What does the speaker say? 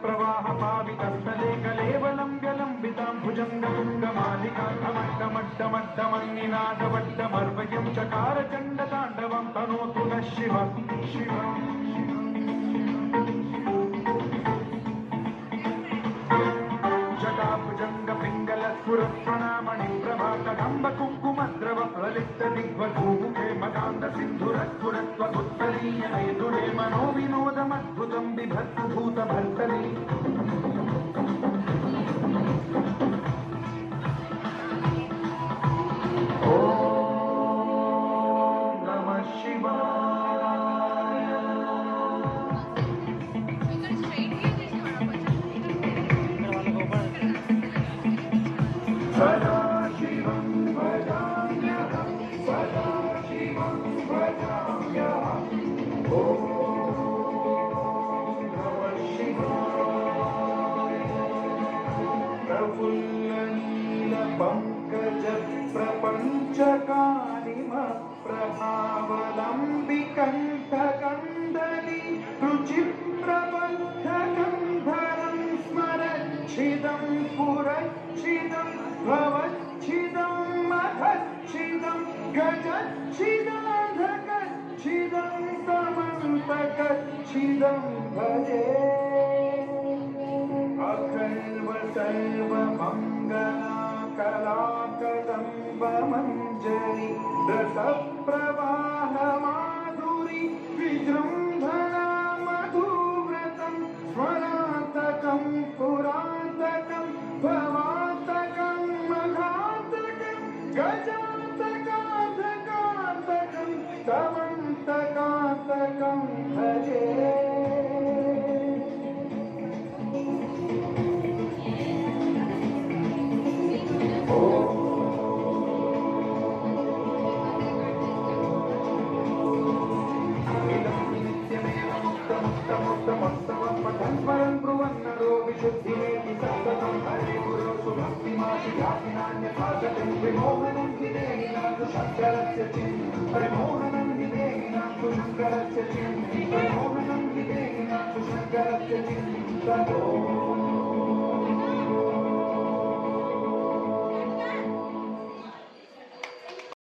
प्रवाह पावितस्थले कलेवलं व्यलम्बितां भुजङ्गतुङ्गमालिकार्थमड्डमड्डमड्डमन्निनादवड्डमर्वयं चकार चण्डताण्डवं तनोतु नः शिवः जटाभुजङ्गपिङ्गलस्फुरत्प्रणामणिप्रभाकदम्ब कुङ्कुमद्रव प्रलिप्तदिग्वधूमुखे मदान्दसिन्धुरस्फुरत्वदुत्तरीयनेतुरे मनोविनोदमद्भुतं बिभर्तु भूतभर्तरि ॐ नमः शिवाय सदाशिवं भजाम्यहं सदाशिवं भजाम्यहं ॐ नमः शिवाय प्रफुल्लनीलपङ्कजप्रपञ्चकानिमप्रभावलम्बिकण्ठकन्दली रुचिप्रबद्धकन्धरं स्मरच्छिदं पुरच्छिदं भवच्छिदं मखच्छिदं गजच्छिदाधकच्छिदं तमन्तकच्छिदं भजे अखर्व सर्वमङ्गलाकलाकदम्बमञ्जरी रसप्रवाहमाधुरी विजृम्भणा मधुव्रतं स्वरातकं पुरातकं भवातकं मघातकं गजातकातकातकं तमन्तकातकं भजे पठन्वरं ब्रुवन्नरो विशुद्धिमेति सत्ततं हरे गुरो सुभक्तिमाशियापिनान्यथागतिं विमोहनं हि देहिनाथु शङ्करस्य चिन् विमोहनं हि देहिनाथु शङ्करस्य चिन् विमोहनं हि देहिनाथु शङ्करस्य चिन्